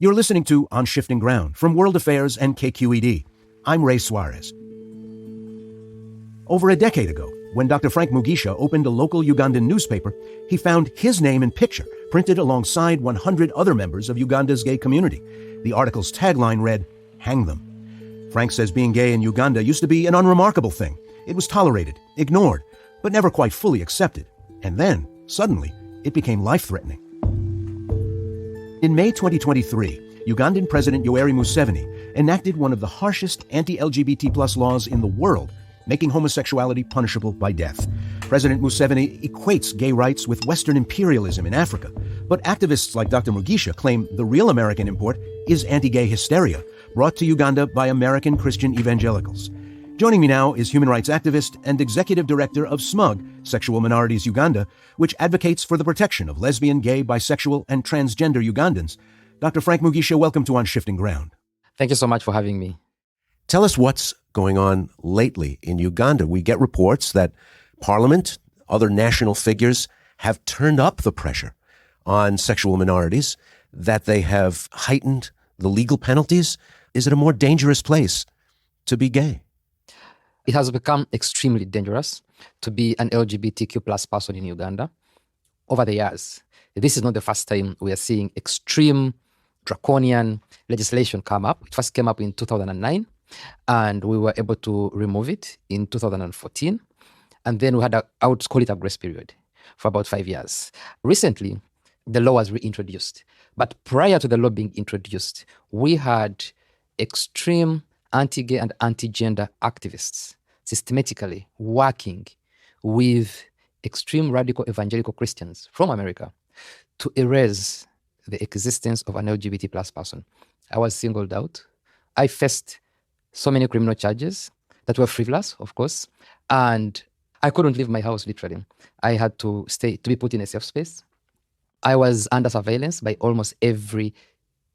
You're listening to On Shifting Ground from World Affairs and KQED. I'm Ray Suarez. Over a decade ago, when Dr. Frank Mugisha opened a local Ugandan newspaper, he found his name and picture printed alongside 100 other members of Uganda's gay community. The article's tagline read, "Hang them." Frank says being gay in Uganda used to be an unremarkable thing. It was tolerated, ignored, but never quite fully accepted. And then, suddenly, it became life-threatening. In May 2023, Ugandan President Yoweri Museveni enacted one of the harshest anti-LGBT+ laws in the world, making homosexuality punishable by death. President Museveni equates gay rights with Western imperialism in Africa, but activists like Dr. Mugisha claim the real American import is anti-gay hysteria, brought to Uganda by American Christian Evangelicals. Joining me now is human rights activist and executive director of SMUG, Sexual Minorities Uganda, which advocates for the protection of lesbian, gay, bisexual, and transgender Ugandans. Dr. Frank Mugisha, welcome to On Shifting Ground. Thank you so much for having me. Tell us what's going on lately in Uganda. We get reports that Parliament, other national figures have turned up the pressure on sexual minorities, that they have heightened the legal penalties. Is it a more dangerous place to be gay? It has become extremely dangerous to be an LGBTQ plus person in Uganda over the years. This is not the first time we are seeing extreme draconian legislation come up. It first came up in 2009, and we were able to remove it in 2014. And then we had, I would call it a grace period for about 5 years. Recently, the law was reintroduced. But prior to the law being introduced, we had extreme anti-gay and anti-gender activists systematically working with extreme radical evangelical Christians from America to erase the existence of an LGBT plus person. I was singled out. I faced so many criminal charges that were frivolous, of course, and I couldn't leave my house, literally. I had to be put in a safe space. I was under surveillance by almost every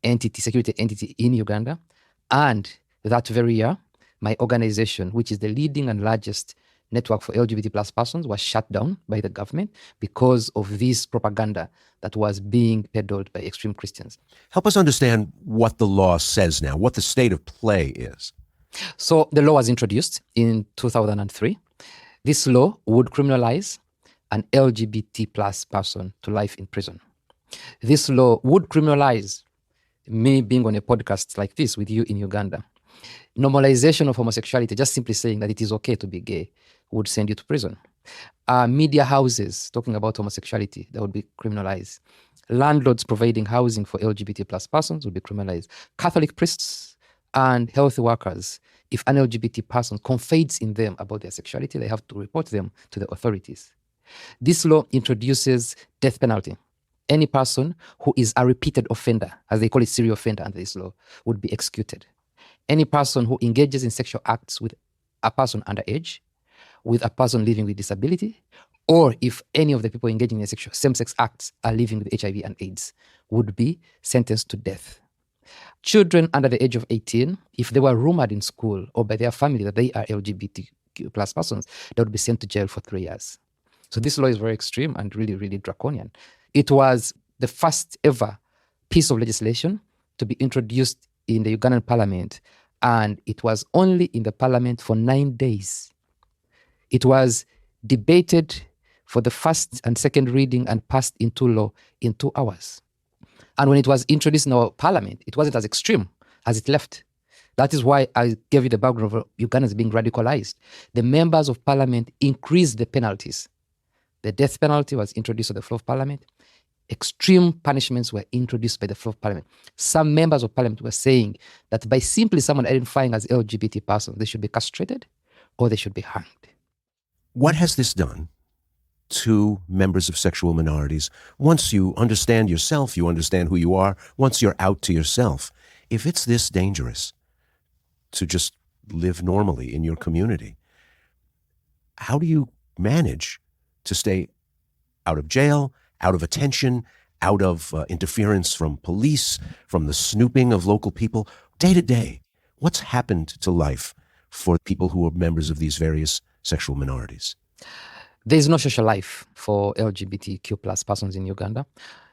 security entity in Uganda, and that very year, my organization, which is the leading and largest network for LGBT plus persons, was shut down by the government because of this propaganda that was being peddled by extreme Christians. Help us understand what the law says now, what the state of play is. So the law was introduced in 2003. This law would criminalize an LGBT plus person to life in prison. This law would criminalize me being on a podcast like this with you in Uganda. Normalization of homosexuality, just simply saying that it is okay to be gay, would send you to prison. Media houses talking about homosexuality, that would be criminalized. Landlords providing housing for LGBT plus persons would be criminalized. Catholic priests and health workers, if an LGBT person confides in them about their sexuality, they have to report them to the authorities. This law introduces death penalty. Any person who is a repeated offender, as they call it, serial offender under this law, would be executed. Any person who engages in sexual acts with a person underage, with a person living with disability, or if any of the people engaging in same-sex acts are living with HIV and AIDS, would be sentenced to death. Children under the age of 18, if they were rumored in school or by their family that they are LGBTQ plus persons, they would be sent to jail for 3 years. So this law is very extreme and really, really draconian. It was the first ever piece of legislation to be introduced in the Ugandan parliament, and it was only in the parliament for 9 days. It was debated for the first and second reading and passed into law in 2 hours. And when it was introduced in our parliament, it wasn't as extreme as it left. That is why I gave you the background of Ugandans being radicalized. The members of parliament increased the penalties. The death penalty was introduced on the floor of parliament. Extreme punishments were introduced by the floor of parliament. Some members of parliament were saying that by simply someone identifying as LGBT person, they should be castrated or they should be hanged. What has this done to members of sexual minorities? Once you understand yourself, you understand who you are, once you're out to yourself, if it's this dangerous to just live normally in your community, how do you manage to stay out of jail, out of attention, out of interference from police, from the snooping of local people, day to day? What's happened to life for people who are members of these various sexual minorities? There is no social life for LGBTQ plus persons in Uganda.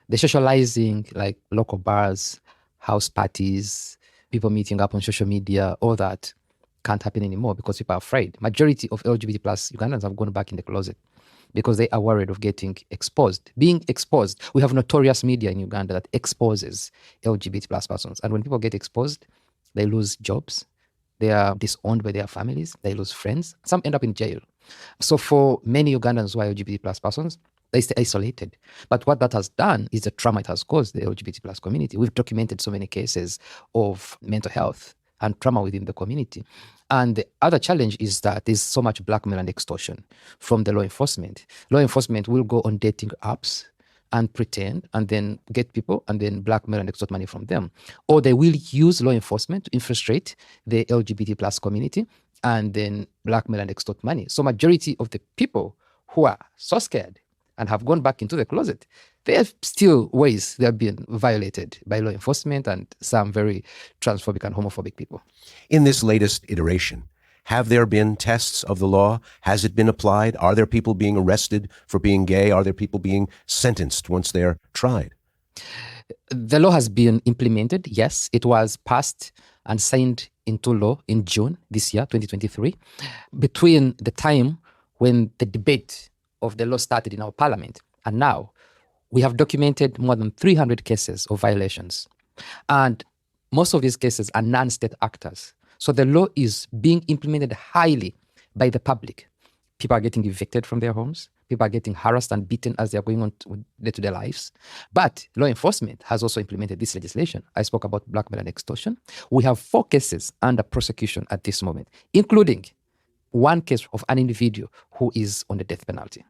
They're socializing like local bars, house parties, people meeting up on social media, all that can't happen anymore because people are afraid. Majority of LGBT plus Ugandans have gone back in the closet because they are worried of getting exposed. Being exposed, we have notorious media in Uganda that exposes LGBT plus persons. And when people get exposed, they lose jobs. They are disowned by their families. They lose friends. Some end up in jail. So for many Ugandans who are LGBT plus persons, they stay isolated. But what that has done is the trauma it has caused the LGBT plus community. We've documented so many cases of mental health and trauma within the community. And the other challenge is that there's so much blackmail and extortion from the law enforcement. Law enforcement will go on dating apps and pretend and then get people and then blackmail and extort money from them. Or they will use law enforcement to infiltrate the LGBT plus community and then blackmail and extort money. So majority of the people who are so scared and have gone back into the closet, there are still ways they have been violated by law enforcement and some very transphobic and homophobic people. In this latest iteration, have there been tests of the law? Has it been applied? Are there people being arrested for being gay? Are there people being sentenced once they're tried? The law has been implemented, yes. It was passed and signed into law in June this year, 2023. Between the time when the debate of the law started in our parliament and now, we have documented more than 300 cases of violations. And most of these cases are non-state actors. So the law is being implemented highly by the public. People are getting evicted from their homes. People are getting harassed and beaten as they are going on with day-to-day lives. But law enforcement has also implemented this legislation. I spoke about blackmail and extortion. We have 4 cases under prosecution at this moment, including one case of an individual who is on the death penalty.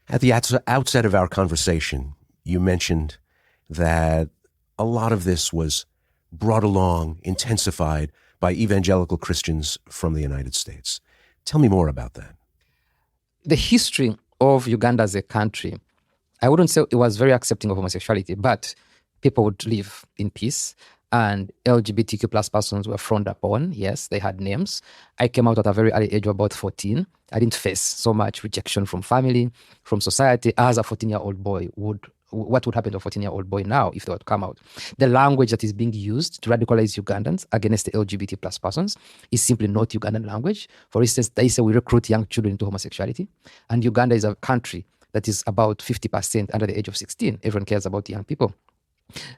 At the outset of our conversation, you mentioned that a lot of this was brought along, intensified by evangelical Christians from the United States. Tell me more about that. The history of Uganda as a country, I wouldn't say it was very accepting of homosexuality, but people would live in peace. And LGBTQ plus persons were frowned upon. Yes, they had names. I came out at a very early age of about 14. I didn't face so much rejection from family, from society, as a 14-year-old boy would. What would happen to a 14-year-old boy now if they would come out? The language that is being used to radicalize Ugandans against the LGBT plus persons is simply not Ugandan language. For instance, they say we recruit young children into homosexuality. And Uganda is a country that is about 50% under the age of 16. Everyone cares about young people.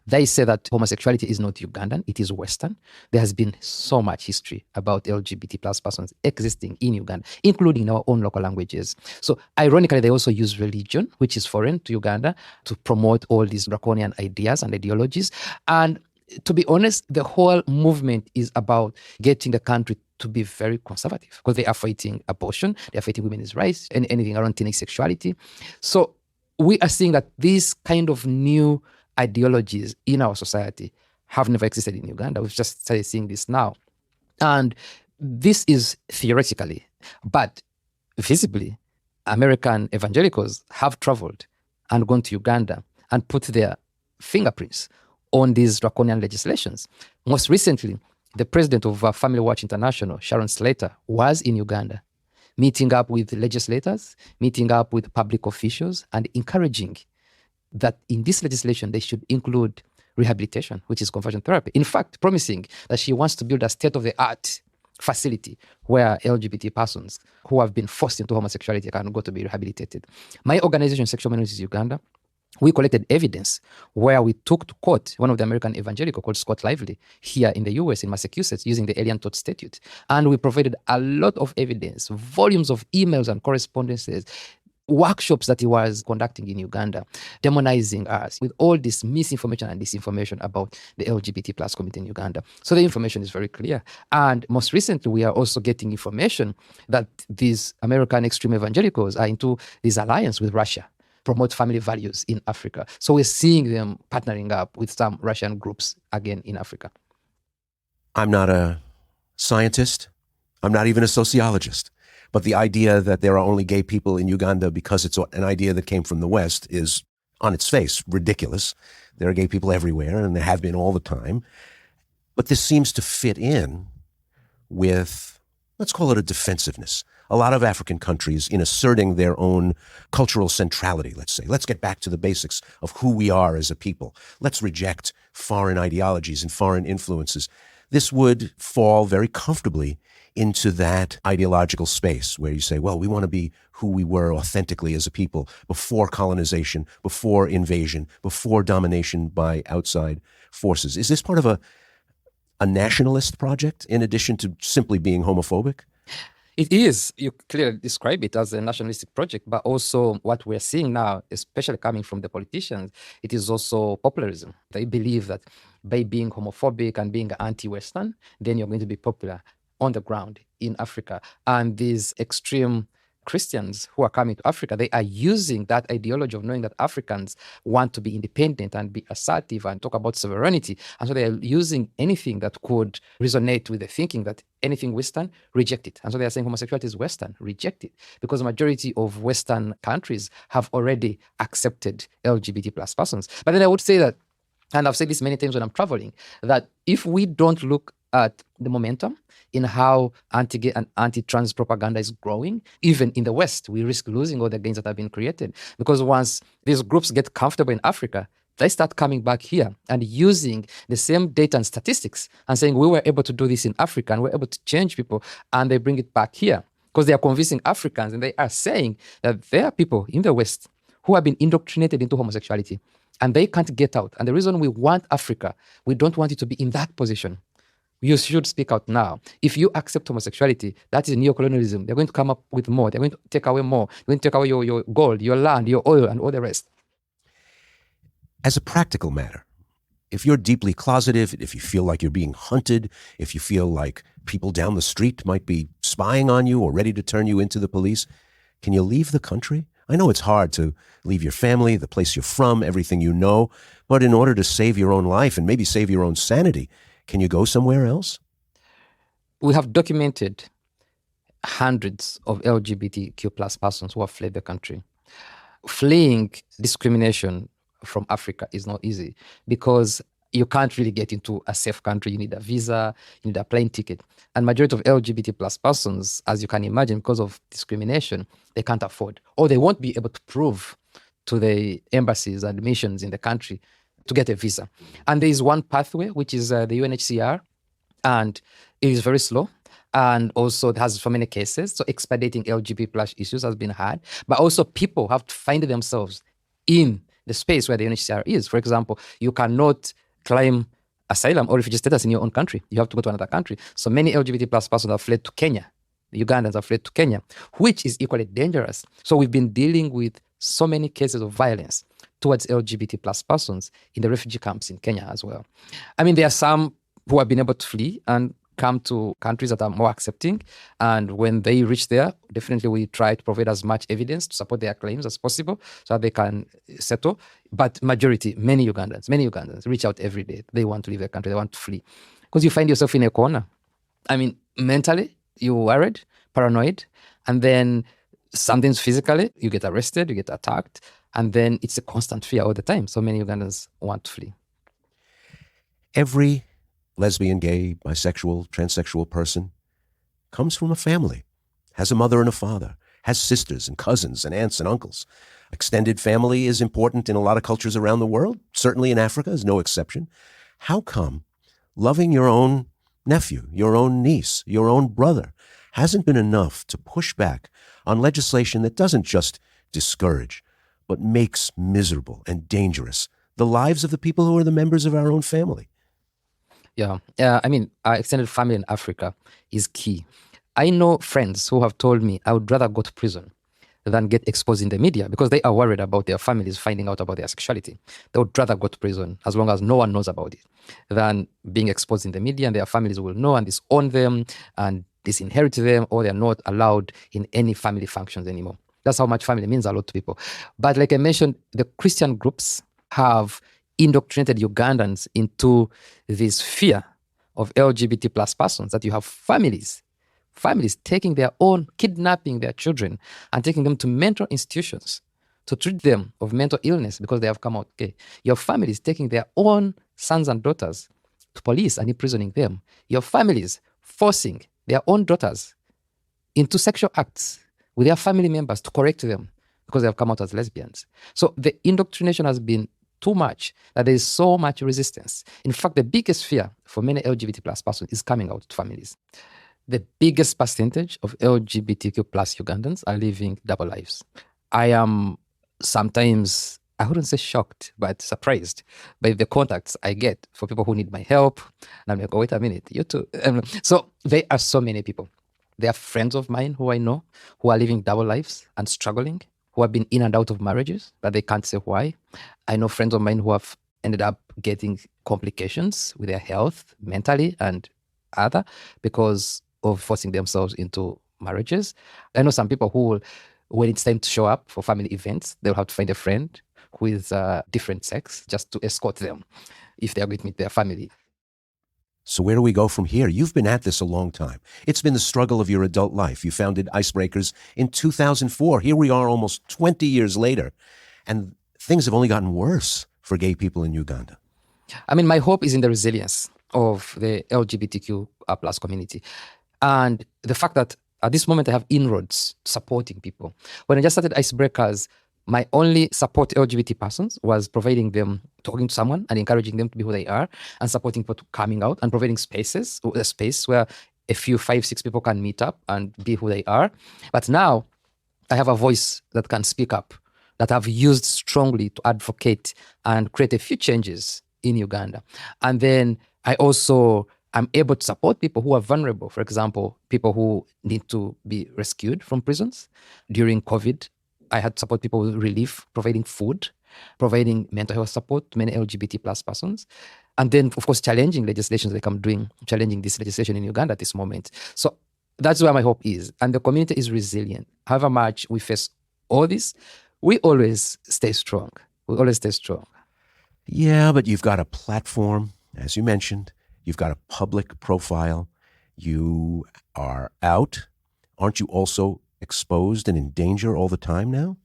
They say that homosexuality is not Ugandan, it is Western. There has been so much history about LGBT plus persons existing in Uganda, including in our own local languages. So ironically, they also use religion, which is foreign to Uganda, to promote all these draconian ideas and ideologies. And to be honest, the whole movement is about getting the country to be very conservative because they are fighting abortion, they are fighting women's rights, and anything around teenage sexuality. So we are seeing that these kind of new ideologies in our society have never existed in Uganda. We've just started seeing this now. And this is theoretically, but visibly, American evangelicals have traveled and gone to Uganda and put their fingerprints on these draconian legislations. Most recently, the president of Family Watch International, Sharon Slater, was in Uganda, meeting up with legislators, meeting up with public officials, and encouraging that in this legislation, they should include rehabilitation, which is conversion therapy. In fact, promising that she wants to build a state-of-the-art facility where LGBT persons who have been forced into homosexuality can go to be rehabilitated. My organization, Sexual Minorities Uganda, we collected evidence where we took to court one of the American evangelical called Scott Lively here in the US, in Massachusetts, using the Alien Tort Statute. And we provided a lot of evidence, volumes of emails and correspondences, workshops that he was conducting in Uganda, demonizing us with all this misinformation and disinformation about the LGBT plus community in Uganda. So the information is very clear. And most recently, we are also getting information that these American extreme evangelicals are into this alliance with Russia, promote family values in Africa. So we're seeing them partnering up with some Russian groups again in Africa. I'm not a scientist. I'm not even a sociologist. But the idea that there are only gay people in Uganda because it's an idea that came from the West is, on its face, ridiculous. There are gay people everywhere, and there have been all the time. But this seems to fit in with, let's call it a defensiveness. A lot of African countries, in asserting their own cultural centrality, let's say, let's get back to the basics of who we are as a people. Let's reject foreign ideologies and foreign influences, this would fall very comfortably into that ideological space where you say, well, we want to be who we were authentically as a people before colonization, before invasion, before domination by outside forces. Is this part of a nationalist project in addition to simply being homophobic? It is. You clearly describe it as a nationalistic project, but also what we're seeing now, especially coming from the politicians, it is also populism. They believe that by being homophobic and being anti-Western, then you're going to be popular on the ground in Africa. And these extreme Christians who are coming to Africa, they are using that ideology of knowing that Africans want to be independent and be assertive and talk about sovereignty. And so they are using anything that could resonate with the thinking that anything Western, reject it. And so they are saying homosexuality is Western, reject it. Because the majority of Western countries have already accepted LGBT plus persons. But then I would say that, and I've said this many times when I'm traveling, that if we don't look at the momentum in how anti-gay and anti-trans propaganda is growing, even in the West, we risk losing all the gains that have been created. Because once these groups get comfortable in Africa, they start coming back here and using the same data and statistics and saying, we were able to do this in Africa and we're able to change people, and they bring it back here because they are convincing Africans, and they are saying that there are people in the West who have been indoctrinated into homosexuality and they can't get out. And the reason we want Africa, we don't want it to be in that position. You should speak out now. If you accept homosexuality, that is neocolonialism. They're going to come up with more. They're going to take away more. They're going to take away your gold, your land, your oil, and all the rest. As a practical matter, if you're deeply closeted, if you feel like you're being hunted, if you feel like people down the street might be spying on you or ready to turn you into the police, can you leave the country? I know it's hard to leave your family, the place you're from, everything you know, but in order to save your own life and maybe save your own sanity, can you go somewhere else? We have documented hundreds of LGBTQ plus persons who have fled the country. Fleeing discrimination from Africa is not easy because you can't really get into a safe country. You need a visa, you need a plane ticket. And majority of LGBT plus persons, as you can imagine, because of discrimination, they can't afford, or they won't be able to prove to the embassies and missions in the country to get a visa. And there is one pathway, which is the UNHCR, and it is very slow. And also it has so many cases. So expediting LGBT plus issues has been hard. But also people have to find themselves in the space where the UNHCR is. For example, you cannot claim asylum or refugee status in your own country. You have to go to another country. So many LGBT plus persons have fled to Kenya. The Ugandans have fled to Kenya, which is equally dangerous. So we've been dealing with so many cases of violence towards LGBT plus persons in the refugee camps in Kenya as well. I mean, there are some who have been able to flee and come to countries that are more accepting. And when they reach there, definitely we try to provide as much evidence to support their claims as possible so that they can settle. But majority, many Ugandans reach out every day. They want to leave their country. They want to flee. Because you find yourself in a corner. I mean, mentally, you're worried, paranoid, and then something's physically, you get arrested, you get attacked, and then it's a constant fear all the time. So many Ugandans want to flee. Every lesbian, gay, bisexual, transsexual person comes from a family, has a mother and a father, has sisters and cousins and aunts and uncles. Extended family is important in a lot of cultures around the world. Certainly in Africa is no exception. How come loving your own nephew, your own niece, your own brother hasn't been enough to push back on legislation that doesn't just discourage, but makes miserable and dangerous the lives of the people who are the members of our own family? Yeah, I mean, our extended family in Africa is key. I know friends who have told me I would rather go to prison than get exposed in the media because they are worried about their families finding out about their sexuality. They would rather go to prison as long as no one knows about it than being exposed in the media, and their families will know and disown them and disinherit them, or they're not allowed in any family functions anymore. That's how much family means a lot to people. But like I mentioned, the Christian groups have indoctrinated Ugandans into this fear of LGBT plus persons, that you have families taking their own, kidnapping their children and taking them to mental institutions to treat them of mental illness because they have come out gay. Your families taking their own sons and daughters to police and imprisoning them. Your families forcing their own daughters into sexual acts with their family members to correct them because they have come out as lesbians. So the indoctrination has been too much that there is so much resistance. In fact, the biggest fear for many LGBT plus persons is coming out to families. The biggest percentage of LGBTQ plus Ugandans are living double lives. I am sometimes, I wouldn't say shocked, but surprised by the contacts I get for people who need my help. And I'm like, oh, wait a minute, you too. So there are so many people. There are friends of mine who I know who are living double lives and struggling, who have been in and out of marriages, but they can't say why. I know friends of mine who have ended up getting complications with their health, mentally and other, because of forcing themselves into marriages. I know some people who, when it's time to show up for family events, they'll have to find a friend who is different sex just to escort them if they're going to meet their family. So where do we go from here? You've been at this a long time. It's been the struggle of your adult life. You founded Icebreakers in 2004. Here we are almost 20 years later, and things have only gotten worse for gay people in Uganda. I mean, my hope is in the resilience of the LGBTQ plus community. And the fact that at this moment I have inroads supporting people. When I just started Icebreakers, my only support LGBT persons was providing them, talking to someone and encouraging them to be who they are, and supporting people to coming out and providing spaces, a space where a few 5-6 people can meet up and be who they are. But now I have a voice that can speak up, that I've used strongly to advocate and create a few changes in Uganda. And then I also am able to support people who are vulnerable. For example, people who need to be rescued from prisons. During COVID, I had to support people with relief, providing food, providing mental health support to many LGBT plus persons. And then, of course, challenging legislations like I'm doing, challenging this legislation in Uganda at this moment. So that's where my hope is. And the community is resilient. However much we face all this, we always stay strong. We always stay strong. Yeah, but you've got a platform, as you mentioned. You've got a public profile. You are out. Aren't you also exposed and in danger all the time now?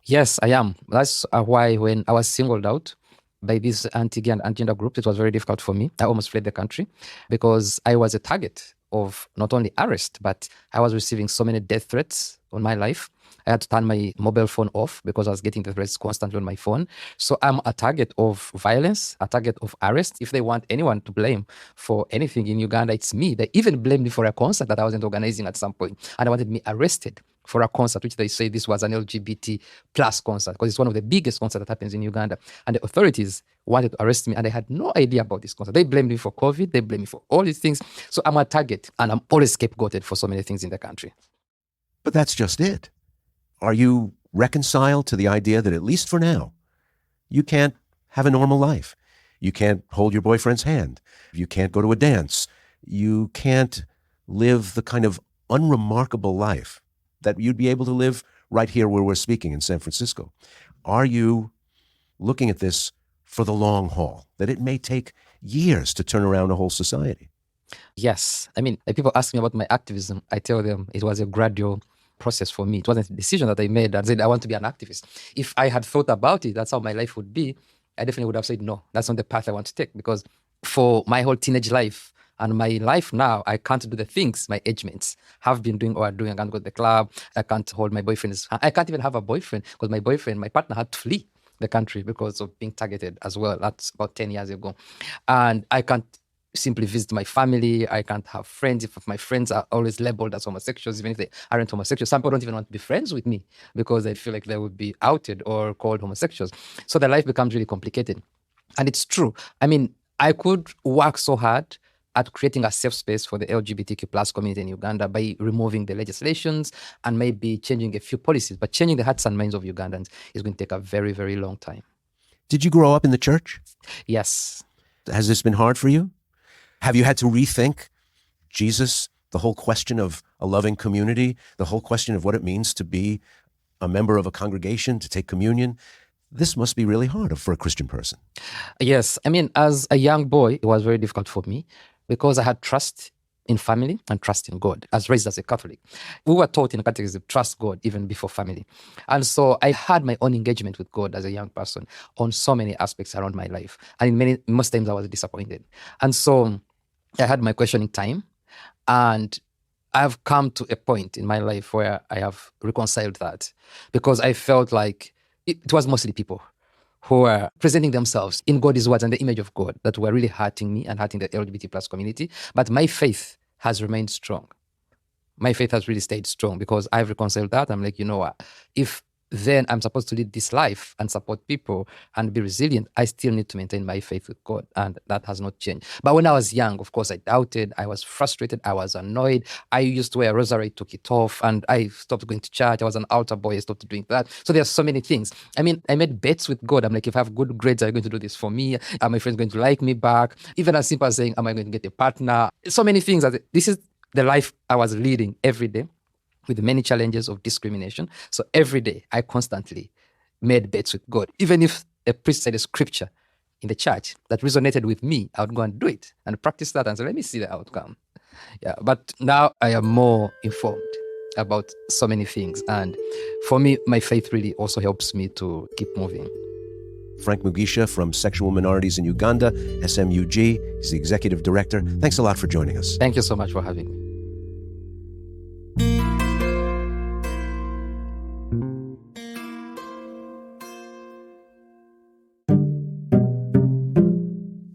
Yes, I am. That's why when I was singled out by these anti-gay and anti-gender groups, it was very difficult for me. I almost fled the country because I was a target of not only arrest, but I was receiving so many death threats on my life. I had to turn my mobile phone off because I was getting the threats constantly on my phone. So I'm a target of violence, a target of arrest. If they want anyone to blame for anything in Uganda, it's me. They even blamed me for a concert that I wasn't organizing at some point. And they wanted me arrested for a concert, which they say this was an LGBT plus concert, because it's one of the biggest concerts that happens in Uganda. And the authorities wanted to arrest me, and they had no idea about this concert. They blamed me for COVID. They blamed me for all these things. So I'm a target, and I'm always scapegoated for so many things in the country. But that's just it. Are you reconciled to the idea that, at least for now, you can't have a normal life? You can't hold your boyfriend's hand. You can't go to a dance. You can't live the kind of unremarkable life that you'd be able to live right here where we're speaking in San Francisco. Are you looking at this for the long haul, that it may take years to turn around a whole society? Yes. I mean, if people ask me about my activism, I tell them it was a gradual process for me. It wasn't a decision that I made and said, I want to be an activist. If I had thought about it, that's how my life would be, I definitely would have said, no, that's not the path I want to take. Because for my whole teenage life and my life now, I can't do the things my age mates have been doing or are doing. I can't go to the club. I can't hold my boyfriend's hand. I can't even have a boyfriend because my partner had to flee the country because of being targeted as well. That's about 10 years ago. And I can't simply visit my family. I can't have friends if my friends are always labeled as homosexuals, even if they aren't homosexuals. Some people don't even want to be friends with me because they feel like they would be outed or called homosexuals. So their life becomes really complicated. And it's true. I mean, I could work so hard at creating a safe space for the LGBTQ plus community in Uganda by removing the legislations and maybe changing a few policies. But changing the hearts and minds of Ugandans is going to take a very, very long time. Did you grow up in the church? Yes. Has this been hard for you? Have you had to rethink Jesus, the whole question of a loving community, the whole question of what it means to be a member of a congregation, to take communion? This must be really hard for a Christian person. Yes. I mean, as a young boy, it was very difficult for me because I had trust in family and trust in God. I was raised as a Catholic. We were taught in catechism, trust God even before family. And so I had my own engagement with God as a young person on so many aspects around my life. And most times I was disappointed. And so I had my questioning time, and I've come to a point in my life where I have reconciled that because I felt like it was mostly people who were presenting themselves in God's words and the image of God that were really hurting me and hurting the LGBT plus community. But my faith has remained strong. My faith has really stayed strong because I've reconciled that. I'm like, you know what? If then I'm supposed to lead this life and support people and be resilient, I still need to maintain my faith with God. And that has not changed. But when I was young, of course, I doubted, I was frustrated, I was annoyed. I used to wear a rosary, took it off, and I stopped going to church. I was an altar boy, I stopped doing that. So there's so many things. I mean, I made bets with God. I'm like, if I have good grades, are you going to do this for me? Are my friends going to like me back? Even as simple as saying, am I going to get a partner? So many things. This is the life I was leading every day, with many challenges of discrimination. So every day, I constantly made bets with God. Even if a priest said a scripture in the church that resonated with me, I would go and do it and practice that and say, let me see the outcome. Yeah, but now I am more informed about so many things. And for me, my faith really also helps me to keep moving. Frank Mugisha from Sexual Minorities in Uganda, SMUG. He's the executive director. Thanks a lot for joining us. Thank you so much for having me.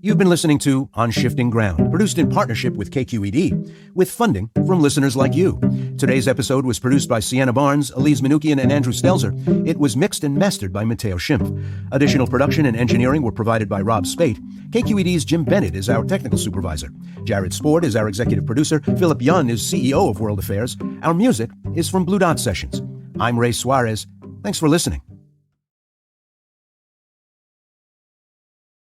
You've been listening to On Shifting Ground, produced in partnership with KQED, with funding from listeners like you. Today's episode was produced by Sienna Barnes, Elise Manukian, and Andrew Stelzer. It was mixed and mastered by Matteo Schimpf. Additional production and engineering were provided by Rob Spate. KQED's Jim Bennett is our technical supervisor. Jared Sport is our executive producer. Philip Yun is CEO of World Affairs. Our music is from Blue Dot Sessions. I'm Ray Suarez. Thanks for listening.